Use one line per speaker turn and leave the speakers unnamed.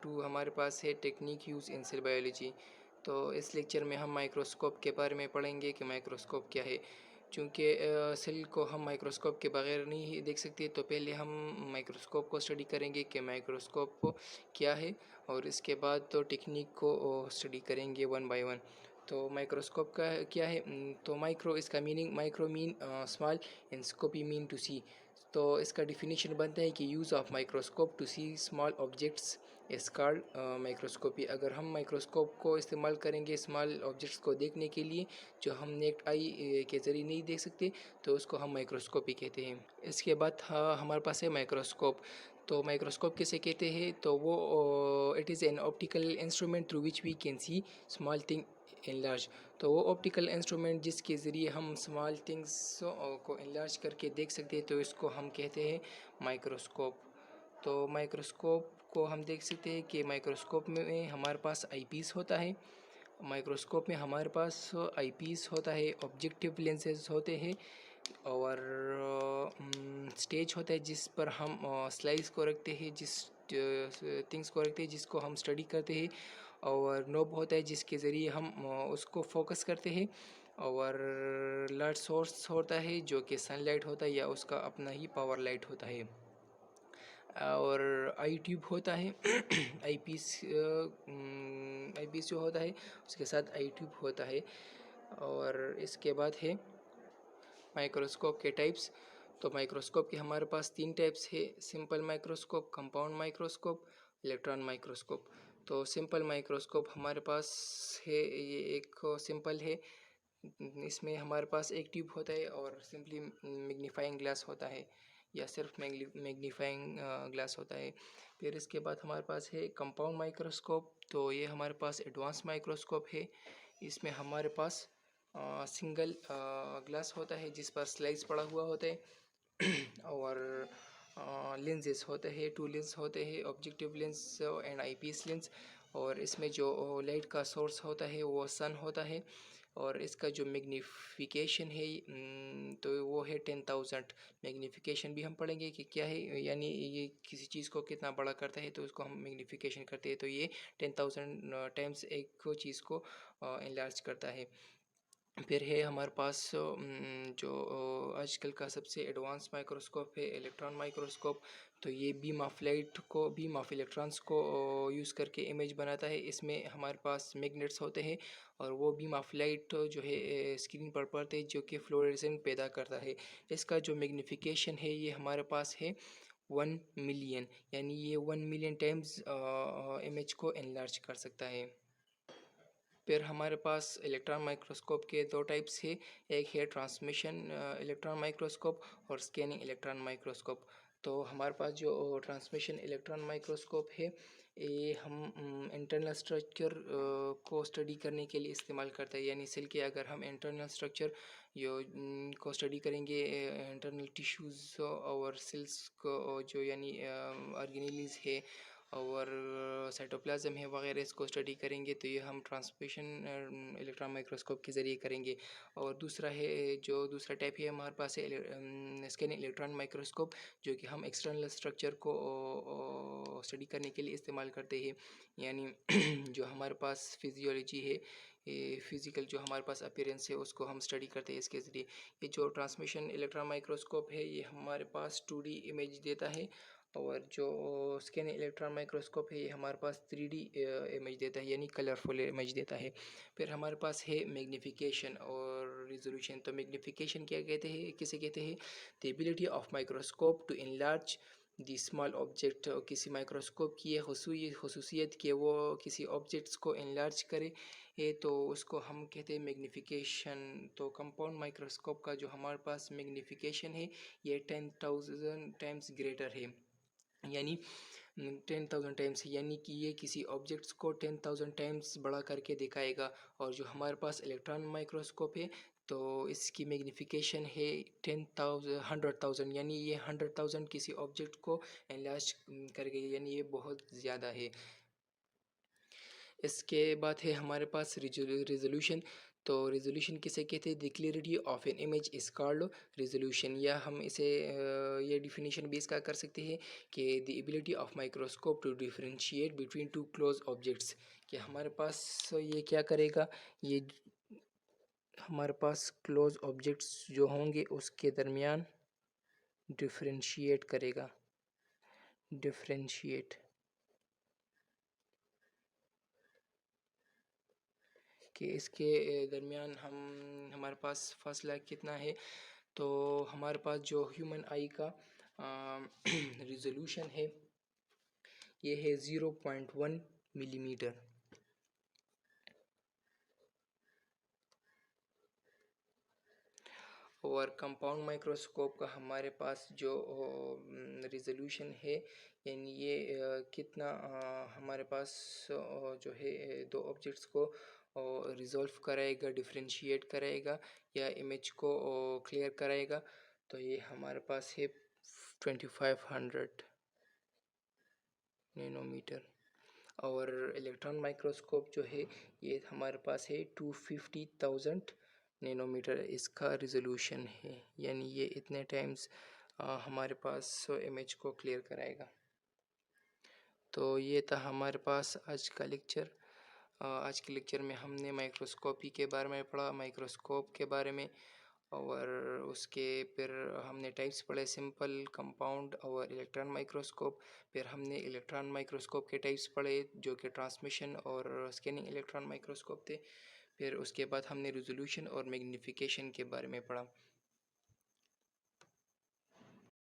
To हमारे पास है technique use in cell biology. तो इस लेक्चर में हम माइक्रोस्कोप के बारे में पढ़ेंगे कि माइक्रोस्कोप क्या है। चूँकि सेल को हम माइक्रोस्कोप के बगैर नहीं देख सकते, तो पहले हम माइक्रोस्कोप को स्टडी करेंगे कि माइक्रोस्कोप क्या है, और इसके बाद तो टेक्निक को स्टडी करेंगे वन बाय वन। तो माइक्रोस्कोप का क्या है, तो माइक्रो इसका meaning micro mean small and scopy mean to see. तो इसका डिफिनीशन बनता है कि use of microscope to see small objects is called microscopy. अगर हम माइक्रोस्कोप को इस्तेमाल करेंगे स्मॉल ऑब्जेक्ट्स को देखने के लिए जो हम नेक्ड आई के ज़रिए नहीं देख सकते, तो उसको हम माइक्रोस्कोपी कहते हैं। इसके बाद हमारे पास है माइक्रोस्कोप। तो माइक्रोस्कोप किसे कहते हैं, तो वो it is an optical instrument through which we can see small thing enlarge. तो वो ऑप्टिकल इंस्ट्रूमेंट जिसके ज़रिए हम स्मॉल थिंग्स को इनलार्ज करके देख सकते हैं, तो इसको हम कहते हैं माइक्रोस्कोप। तो माइक्रोस्कोप को हम देख सकते हैं कि माइक्रोस्कोप में हमारे पास आईपीस होता है। माइक्रोस्कोप में हमारे पास आईपीस होता है, ऑब्जेक्टिव लेंसेज होते हैं, और स्टेज होता है जिस पर हम स्लाइस को रखते हैं, जिस थिंग्स को रखते हैं जिसको हम स्टडी करते हैं, और नोब होता है जिसके ज़रिए हम उसको फोकस करते हैं, और लाइट सोर्स होता है जो कि सनलाइट होता है या उसका अपना ही पावर लाइट होता है, और आई ट्यूब होता है आई पीस जो होता है उसके साथ आई ट्यूब होता है। और इसके बाद है माइक्रोस्कोप के टाइप्स। तो माइक्रोस्कोप के हमारे पास 3 टाइप्स है, simple microscope, compound microscope, electron microscope. तो सिंपल माइक्रोस्कोप हमारे पास है, ये एक सिंपल है, इसमें हमारे पास एक ट्यूब होता है और सिंपली मैग्नीफाइंग ग्लास होता है, या सिर्फ मैग्नीफाइंग ग्लास होता है। फिर इसके बाद हमारे पास है कंपाउंड माइक्रोस्कोप। तो ये हमारे पास एडवांस माइक्रोस्कोप है। इसमें हमारे पास सिंगल ग्लास होता है जिस पर स्लाइस पड़ा हुआ होता है और लेंसेज होते हैं, 2 लेंस होते हैं, objective lens and eyepiece lens. और इसमें जो लाइट का सोर्स होता है वो सन होता है, और इसका जो मैग्नीफिकेशन है तो वो है 10,000। मैग्नीफिकेशन भी हम पढ़ेंगे कि क्या है, यानी ये किसी चीज़ को कितना बड़ा करता है तो उसको हम मैग्नीफिकेशन करते हैं। तो ये 10,000 टाइम्स एक चीज़ को इनलार्ज करता है। फिर है हमारे पास जो आजकल का सबसे एडवांस माइक्रोस्कोप है, इलेक्ट्रॉन माइक्रोस्कोप। तो ये बीम ऑफ इलेक्ट्रॉन्स को यूज़ करके इमेज बनाता है। इसमें हमारे पास मैग्नेट्स होते हैं, और वो बीम ऑफ लाइट जो है स्क्रीन पर पड़ते हैं जो कि फ्लोरेसेंट पैदा करता है। इसका जो मैग्नीफिकेशन है ये हमारे पास है 1 मिलियन, यानी ये 1 मिलियन टाइम्स इमेज को एनलार्ज कर सकता है। फिर हमारे पास इलेक्ट्रॉन माइक्रोस्कोप के 2 टाइप्स है, एक है ट्रांसमिशन इलेक्ट्रॉन माइक्रोस्कोप और स्कैनिंग इलेक्ट्रॉन माइक्रोस्कोप। तो हमारे पास जो ट्रांसमिशन इलेक्ट्रॉन माइक्रोस्कोप है, ये हम इंटरनल स्ट्रक्चर को स्टडी करने के लिए इस्तेमाल करते हैं। यानी सेल के अगर हम इंटरनल स्ट्रक्चर को स्टडी करेंगे, इंटरनल टिश्यूज़ और सेल्स को जो यानी ऑर्गेनेलीज है और साइटोप्लाज्म है वगैरह, इसको स्टडी करेंगे, तो ये हम ट्रांसमिशन इलेक्ट्रॉन माइक्रोस्कोप के ज़रिए करेंगे। और दूसरा है, जो दूसरा टाइप है हमारे पास है स्कैनिंग इलेक्ट्रॉन माइक्रोस्कोप, जो कि हम एक्सटर्नल स्ट्रक्चर को स्टडी करने के लिए इस्तेमाल करते हैं। यानी जो हमारे पास फिजियोलॉजी है, फिज़िकल जो हमारे पास अपीयरेंस है उसको हम स्टडी करते हैं इसके ज़रिए। ये जो ट्रांसमिशन इलेक्ट्रॉन माइक्रोस्कोप है ये हमारे पास 2D इमेज देता है, और जो स्कैनिंग इलेक्ट्रॉन माइक्रोस्कोप है ये हमारे पास 3D इमेज देता है, यानी कलरफुल इमेज देता है। फिर हमारे पास है मैग्नीफिकेशन और रिजोल्यूशन। तो मैग्नीफिकेशन क्या कहते हैं, किसे कहते हैं, the ability of microscope to enlarge the small object. किसी माइक्रोस्कोप की ये खसूसियत कि वो किसी ऑब्जेक्ट्स को इनलार्ज करे, तो उसको हम कहते हैं मैग्नीफिकेशन। तो कंपाउंड माइक्रोस्कोप का जो हमारे पास मैग्नीफिकेशन है ये 10,000 टाइम्स ग्रेटर है, यानी 10,000 टाइम्स, यानी कि ये किसी ऑब्जेक्ट्स को 10,000 टाइम्स बड़ा करके दिखाएगा। और जो हमारे पास इलेक्ट्रॉन माइक्रोस्कोप है तो इसकी मैग्नीफिकेशन है 100,000, यानी ये 100,000 किसी ऑब्जेक्ट को एनलार्ज करेगा, यानी ये बहुत ज़्यादा है। इसके बाद है हमारे पास रिजोल्यूशन। तो रेजोल्यूशन किसे कहते हैं? The clarity of an image is called resolution. या हम इसे ये डिफिनीशन भी इसका कर सकते हैं कि the ability of microscope to differentiate between two close objects. कि हमारे पास ये क्या करेगा, ये हमारे पास क्लोज ऑब्जेक्ट्स जो होंगे उसके दरमियान डिफरेंशिएट करेगा, डिफरेंशिएट कि इसके दरमियान हमारे पास फासला कितना है। तो हमारे पास जो ह्यूमन आई का रिजोल्यूशन है ये है 0.1 मिलीमीटर। और कंपाउंड माइक्रोस्कोप का हमारे पास जो रिजोल्यूशन है, यानी ये कितना हमारे पास जो है दो ऑब्जेक्ट्स को रिजॉल्व कराएगा, डिफरेंशिएट कराएगा या इमेज को क्लियर कराएगा। तो ये हमारे पास है 2500 नैनोमीटर। और इलेक्ट्रॉन माइक्रोस्कोप जो है ये हमारे पास है 250,000 नैनोमीटर इसका रिजोल्यूशन है, यानी ये इतने टाइम्स हमारे पास इमेज को क्लियर कराएगा। तो ये था हमारे पास आज का लेक्चर। आज के लेक्चर में हमने माइक्रोस्कोपी के बारे में पढ़ा, माइक्रोस्कोप के बारे में, और उसके फिर हमने टाइप्स पढ़े, सिंपल, कंपाउंड और इलेक्ट्रॉन माइक्रोस्कोप। फिर हमने इलेक्ट्रॉन माइक्रोस्कोप के टाइप्स पढ़े जो कि ट्रांसमिशन और स्कैनिंग इलेक्ट्रॉन माइक्रोस्कोप थे। फिर उसके बाद हमने रिजोल्यूशन और मैग्नीफिकेशन के बारे में पढ़ा।